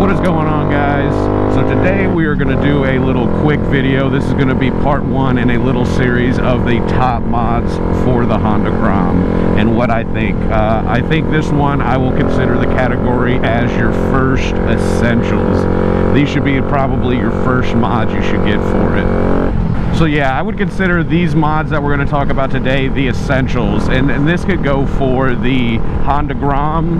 What is going on, guys? So today we are going to do a little quick video. This is going to be part one in a little series of the top mods for the Honda Grom and what I think. I think this one I will consider the category as your first essentials. These should be probably your first mods you should get for it. So yeah, I would consider these mods that we're going to talk about today the essentials, and this could go for the Honda Grom,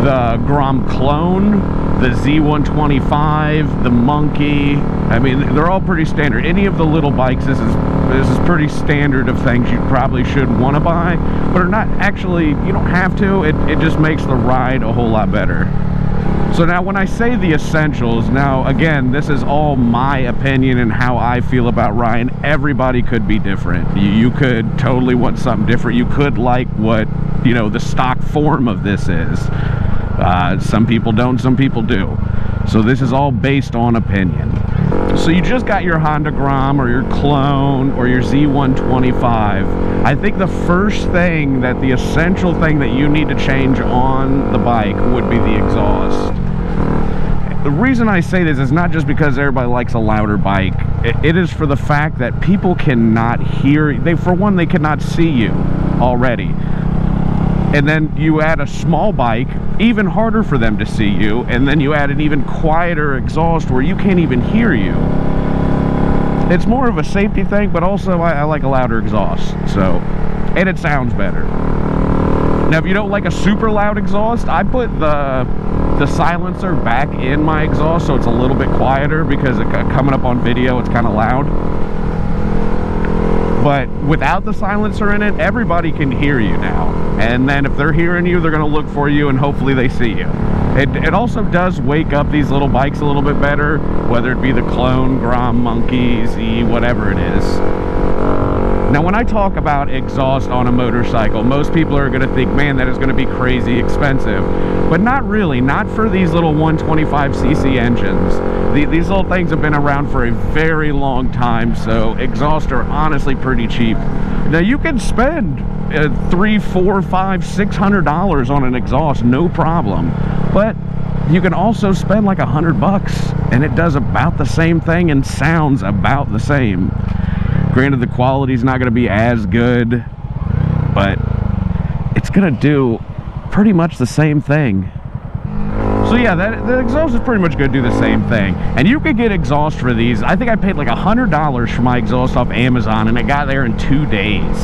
the Grom clone, the Z125, the Monkey. I mean, they're all pretty standard. Any of the little bikes, this is pretty standard of things you probably should want to buy, but are not actually, you don't have to. It just makes the ride a whole lot better. So now when I say the essentials, now again, this is all my opinion and how I feel about riding. Everybody could be different. You could totally want something different. You could like what, you know, the stock form of this is. Some people don't, some people do. So this is all based on opinion. So you just got your Honda Grom or your clone or your Z125. I think the first thing, that the essential thing that you need to change on the bike would be the exhaust. The reason I say this is not just because everybody likes a louder bike. It is for the fact that people cannot hear. For one, they cannot see you already. And then you add a small bike, even harder for them to see you, and then you add an even quieter exhaust where you can't even hear you. It's more of a safety thing, but also I like a louder exhaust, so, and it sounds better. Now, if you don't like a super loud exhaust, I put the silencer back in my exhaust so it's a little bit quieter, because coming up on video, it's kind of loud. But without the silencer in it, everybody can hear you now. And then if they're hearing you, they're going to look for you, and hopefully they see you. It also does wake up these little bikes a little bit better, whether it be the clone, Grom, Monkey, Z, whatever it is. Now, when I talk about exhaust on a motorcycle, most people are going to think, man, that is going to be crazy expensive. But not really, not for these little 125cc engines. These little things have been around for a very long time, so exhausts are honestly pretty cheap. Now, you can spend $300, $400, $500, $600 on an exhaust, no problem. But you can also spend like $100, and it does about the same thing and sounds about the same. Granted, the quality's not going to be as good, but it's going to do pretty much the same thing. So yeah, the exhaust is pretty much going to do the same thing. And you could get exhaust for these. I think I paid like $100 for my exhaust off Amazon, and it got there in 2 days.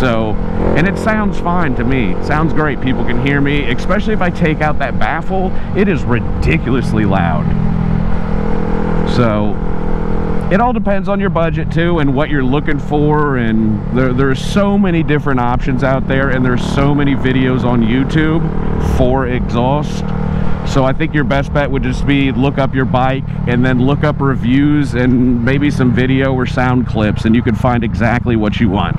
So, and it sounds fine to me. It sounds great. People can hear me, especially if I take out that baffle. It is ridiculously loud. So it all depends on your budget too, and what you're looking for, and there's so many different options out there, and there's so many videos on YouTube for exhaust. So I think your best bet would just be look up your bike and then look up reviews and maybe some video or sound clips, and you can find exactly what you want.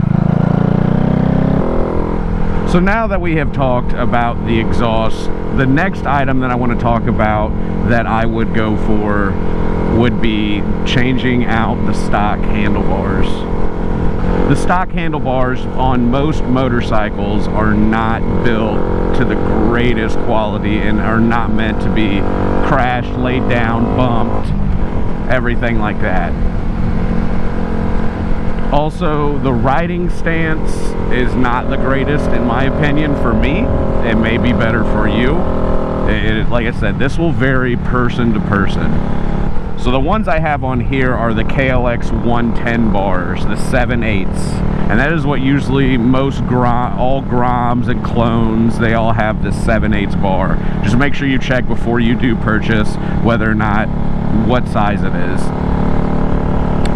So now that we have talked about the exhaust, the next item that I want to talk about that I would go for would be changing out the stock handlebars. The stock handlebars on most motorcycles are not built to the greatest quality and are not meant to be crashed, laid down, bumped, everything like that. Also, the riding stance is not the greatest in my opinion for me. It may be better for you. Like I said, this will vary person to person. So the ones I have on here are the KLX 110 bars, the 7/8, and that is what usually most all Groms and clones, they all have this 7/8 bar. Just make sure you check before you do purchase whether or not, what size it is.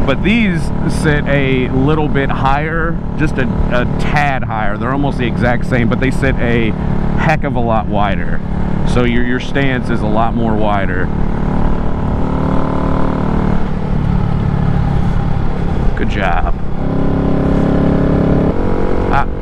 But these sit a little bit higher, just a tad higher. They're almost the exact same, but they sit a heck of a lot wider. So your stance is a lot more wider. Good job.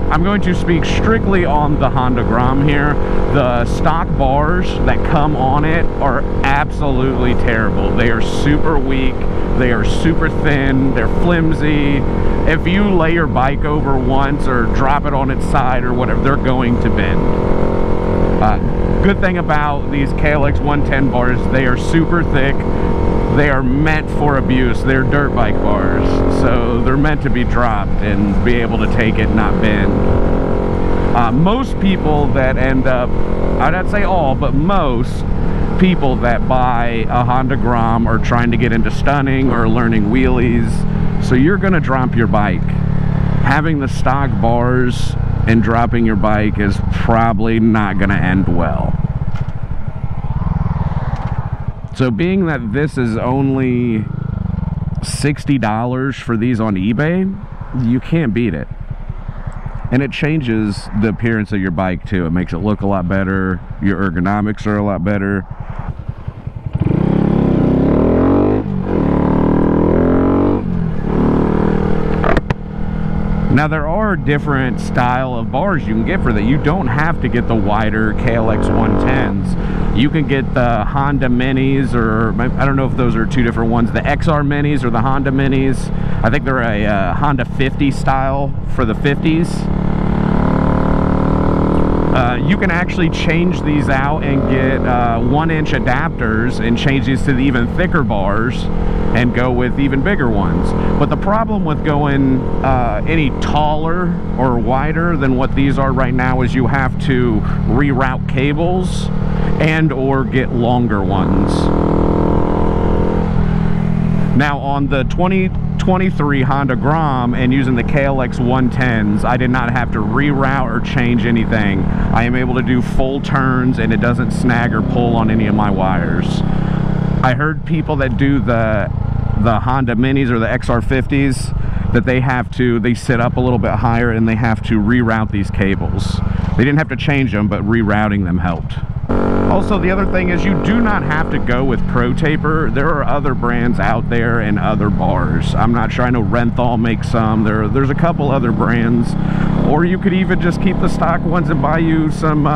I'm going to speak strictly on the Honda Grom here. The stock bars that come on it are absolutely terrible. They are super weak. They are super thin. They're flimsy. If you lay your bike over once or drop it on its side or whatever, they're going to bend. Good thing about these KLX 110 bars, they are super thick. They are meant for abuse. They're dirt bike bars, so they're meant to be dropped and be able to take it, not bend. Most people that end up, I'd not say all, but most people that buy a Honda Grom are trying to get into stunning or learning wheelies, so you're gonna drop your bike. Having the stock bars and dropping your bike is probably not gonna end well. So being that this is only $60 for these on eBay, you can't beat it. And it changes the appearance of your bike too. It makes it look a lot better. Your ergonomics are a lot better. Now there are different style of bars you can get for that. You don't have to get the wider KLX 110s. You can get the Honda Minis, or I don't know if those are two different ones, the XR Minis or the Honda Minis. I think they're a Honda 50 style for the 50s. You can actually change these out and get 1-inch adapters and change these to the even thicker bars and go with even bigger ones. But the problem with going any taller or wider than what these are right now is you have to reroute cables and or get longer ones. Now on the 2023 Honda Grom and using the KLX 110s, I did not have to reroute or change anything. I am able to do full turns and it doesn't snag or pull on any of my wires. I heard people that do the Honda Minis or the XR50s that they sit up a little bit higher and they have to reroute these cables. They didn't have to change them, but rerouting them helped. Also, the other thing is you do not have to go with Pro Taper. There are other brands out there and other bars. I'm not sure. I know Renthal makes some. There's a couple other brands. Or you could even just keep the stock ones and buy you some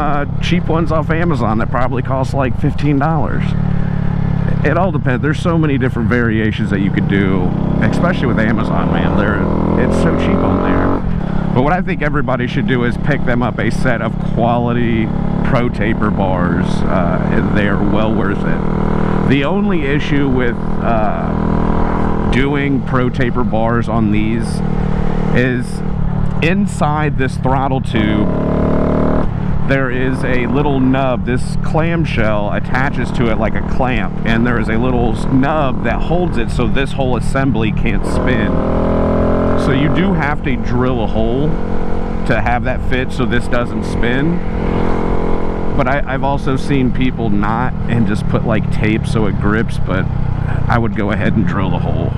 cheap ones off Amazon that probably cost like $15. It all depends. There's so many different variations that you could do, especially with Amazon, man. It's so cheap on there. But what I think everybody should do is pick them up a set of quality Pro Taper bars. They're well worth it. The only issue with doing Pro Taper bars on these is inside this throttle tube there is a little nub. This clamshell attaches to it like a clamp, and there is a little nub that holds it so this whole assembly can't spin. So you do have to drill a hole to have that fit so this doesn't spin. But I've also seen people not and just put like tape so it grips, but I would go ahead and drill the hole.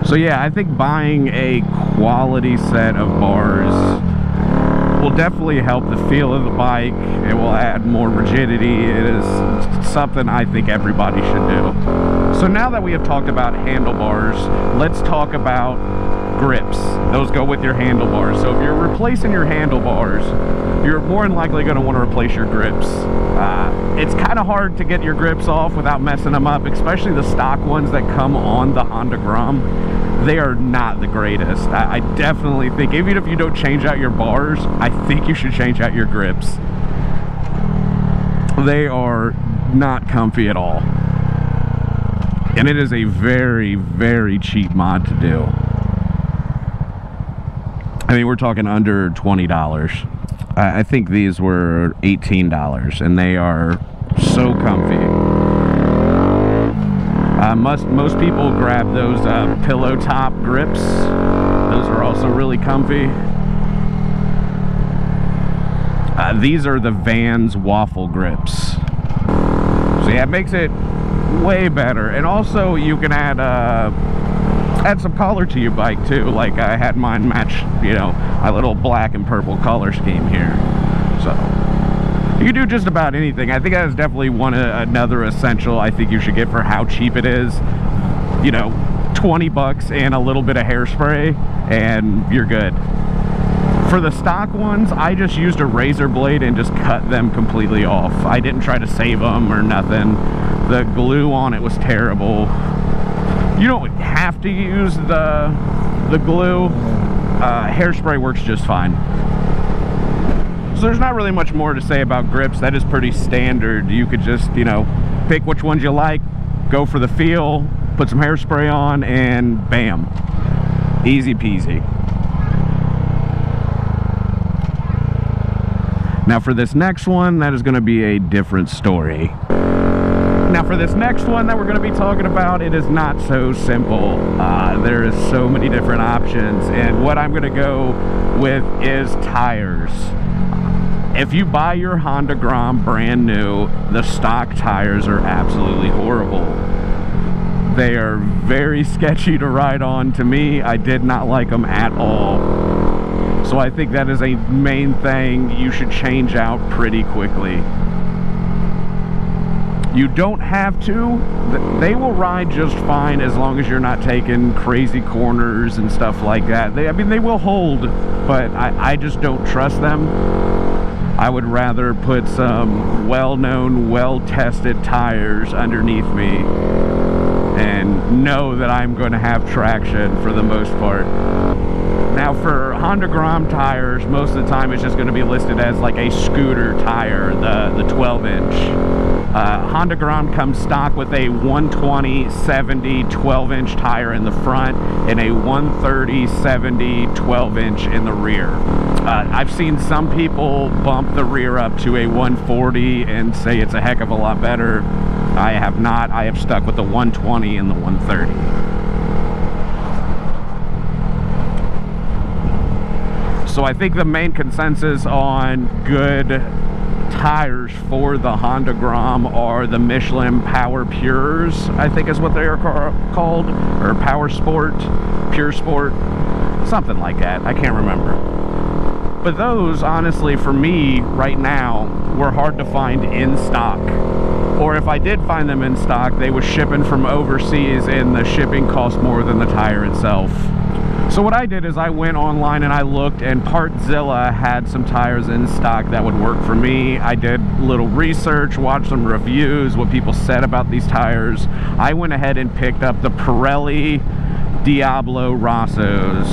So yeah, I think buying a quality set of bars will definitely help the feel of the bike. It will add more rigidity. It is something I think everybody should do. So now that we have talked about handlebars, let's talk about grips. Those go with your handlebars. So if you're replacing your handlebars, you're more than likely going to want to replace your grips. It's kind of hard to get your grips off without messing them up, especially the stock ones that come on the Honda Grom. They are not the greatest. I definitely think, even if you don't change out your bars, I think you should change out your grips. They are not comfy at all. And it is a very, very cheap mod to do. I mean, we're talking under $20. I think these were $18, and they are so comfy. Most people grab those pillow top grips. Those are also really comfy. These are the Vans waffle grips. So yeah, it makes it way better. And also you can add some color to your bike too. Like I had mine match, you know, my little black and purple color scheme here. So you can do just about anything. I think that is definitely another essential I think you should get for how cheap it is. You know, 20 bucks and a little bit of hairspray and you're good. For the stock ones, I just used a razor blade and just cut them completely off. I didn't try to save them or nothing. The glue on it was terrible. You don't have to use the glue. Hairspray works just fine. So there's not really much more to say about grips. That is pretty standard. You could just, you know, pick which ones you like, go for the feel, put some hairspray on, and bam. Easy peasy. Now for this next one, that is going to be a different story. Now for this next one that we're going to be talking about, it is not so simple. There is so many different options, and what I'm going to go with is tires. If you buy your Honda Grom brand new, the stock tires are absolutely horrible. They are very sketchy to ride on. To me, I did not like them at all. So I think that is a main thing you should change out pretty quickly. You don't have to. They will ride just fine as long as you're not taking crazy corners and stuff like that. I mean, they will hold, but I just don't trust them. I would rather put some well-known, well-tested tires underneath me and know that I'm going to have traction for the most part. Now for Honda Grom tires, most of the time it's just going to be listed as like a scooter tire, the 12-inch. Honda Grom comes stock with a 120/70 12-inch tire in the front and a 130/70 12-inch in the rear. I've seen some people bump the rear up to a 140 and say it's a heck of a lot better. I have not. I have stuck with the 120 and the 130. So I think the main consensus on good tires for the Honda Grom are the Michelin Power Pures, I think is what they are called, or Power Sport, Pure Sport, something like that. I can't remember. But those, honestly, for me, right now, were hard to find in stock. Or if I did find them in stock, they were shipping from overseas and the shipping cost more than the tire itself. So what I did is I went online and I looked, and Partzilla had some tires in stock that would work for me. I did a little research, watched some reviews, what people said about these tires. I went ahead and picked up the Pirelli Diablo Rossos.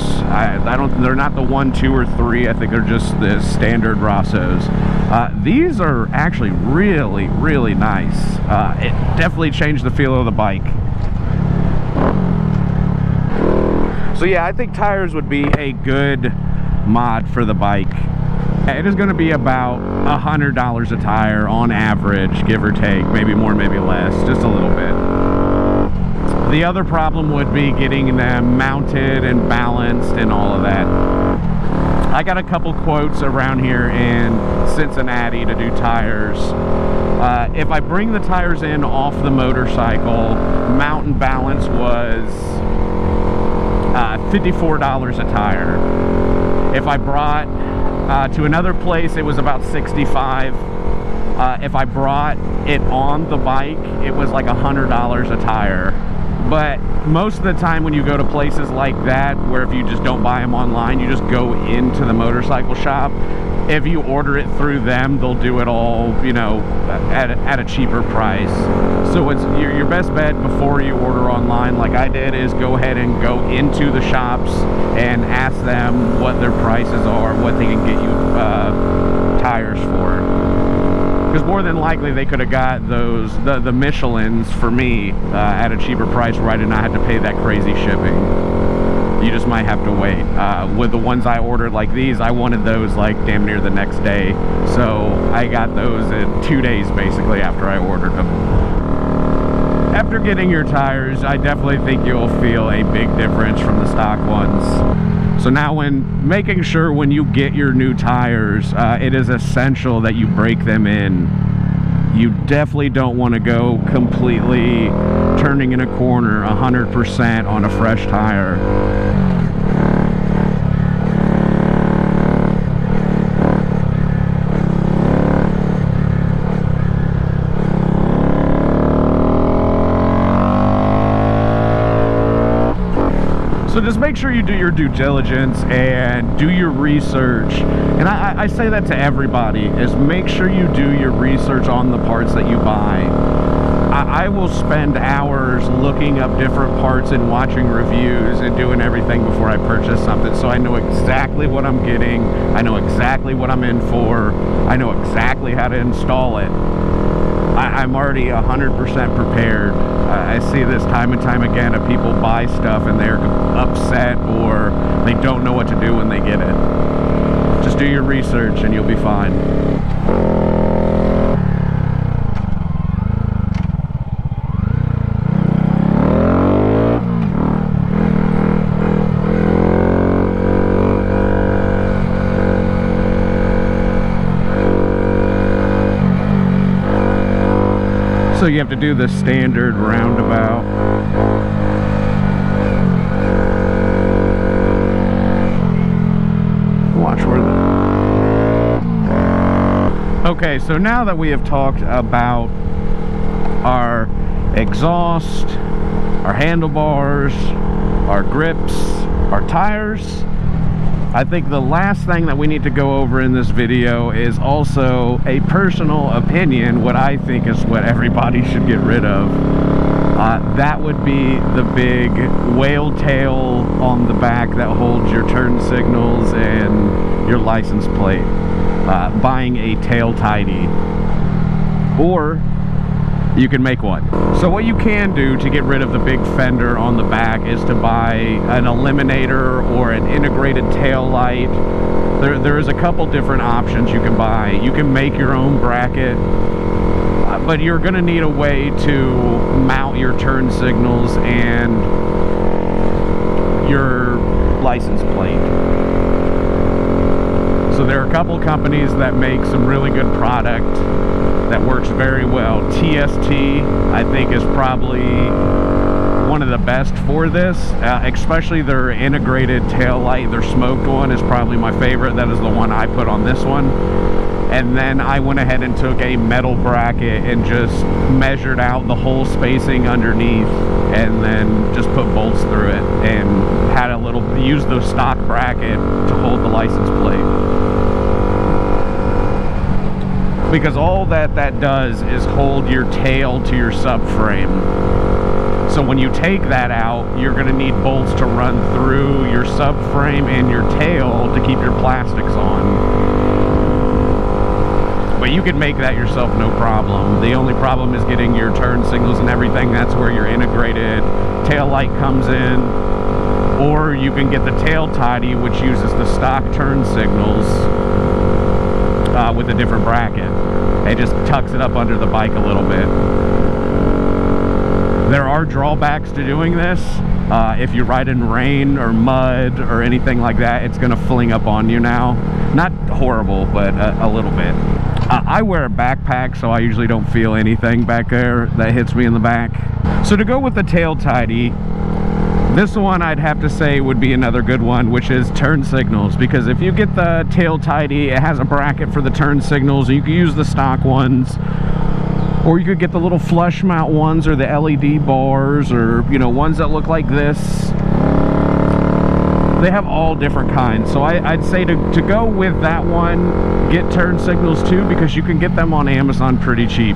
They're not the 1, 2, or 3. I think they're just the standard Rossos. These are actually really, really nice. It definitely changed the feel of the bike. So yeah, I think tires would be a good mod for the bike. It is going to be about $100 a tire on average, give or take, maybe more, maybe less, just a little bit. The other problem would be getting them mounted and balanced and all of that. I got a couple quotes around here in Cincinnati to do tires. If I bring the tires in off the motorcycle, mount and balance was $54 a tire. If I brought to another place, it was about $65. If I brought it on the bike, it was like $100 a tire. But most of the time when you go to places like that, where if you just don't buy them online, you just go into the motorcycle shop, if you order it through them, they'll do it all, you know, at a cheaper price. So it's your best bet before you order online, like I did, is go ahead and go into the shops and ask them what their prices are, what they can get you tires for. Because more than likely they could have got those, the Michelins for me at a cheaper price where I did not have to pay that crazy shipping. You just might have to wait. With the ones I ordered like these, I wanted those like damn near the next day. So I got those in 2 days basically after I ordered them. After getting your tires, I definitely think you'll feel a big difference from the stock ones. So now when making sure when you get your new tires, it is essential that you break them in. You definitely don't want to go completely turning in a corner 100% on a fresh tire. So just make sure you do your due diligence and do your research. And I say that to everybody, is make sure you do your research on the parts that you buy. I will spend hours looking up different parts and watching reviews and doing everything before I purchase something, so I know exactly what I'm getting, I know exactly what I'm in for, I know exactly how to install it. I'm already 100% prepared. I see this time and time again of people buy stuff and they're upset or they don't know what to do when they get it. Just do your research and you'll be fine. So you have to do the standard roundabout. Watch where the... Okay, so now that we have talked about our exhaust, our handlebars, our grips, our tires, I think the last thing that we need to go over in this video is also a personal opinion, what I think is what everybody should get rid of. That would be the big whale tail on the back that holds your turn signals and your license plate. Buying a tail tidy. Or you can make one. So what you can do to get rid of the big fender on the back is to buy an eliminator or an integrated tail light. There's a couple different options you can buy. You can make your own bracket, but you're gonna need a way to mount your turn signals and your license plate. So there are a couple companies that make some really good product that works very well. TST, I think, is probably one of the best for this, especially their integrated tail light. Their smoked one is probably my favorite. That is the one I put on this one. And then I went ahead and took a metal bracket and just measured out the whole spacing underneath and then just put bolts through it and had a little, used the stock bracket to hold the license plate. Because all that does is hold your tail to your subframe. So when you take that out, you're going to need bolts to run through your subframe and your tail to keep your plastics on. But you can make that yourself, no problem. The only problem is getting your turn signals and everything. That's where your integrated tail light comes in. Or you can get the tail tidy, which uses the stock turn signals with a different bracket. It just tucks it up under the bike a little bit. There are drawbacks to doing this. If you ride in rain or mud or anything like that, it's going to fling up on you now. Not horrible, but a little bit. I wear a backpack, so I usually don't feel anything back there that hits me in the back. So to go with the tail tidy, this one I'd have to say would be another good one, which is turn signals. Because if you get the tail tidy, it has a bracket for the turn signals. You can use the stock ones, or you could get the little flush mount ones, or the LED bars, or, you know, ones that look like this. They have all different kinds. So I'd say to go with that one, get turn signals too, because you can get them on Amazon pretty cheap.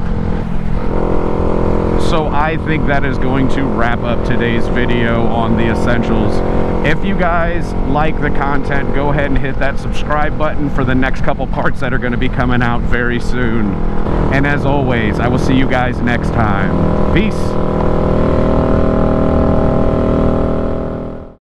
So I think that is going to wrap up today's video on the essentials. If you guys like the content, go ahead and hit that subscribe button for the next couple parts that are going to be coming out very soon. And as always, I will see you guys next time. Peace.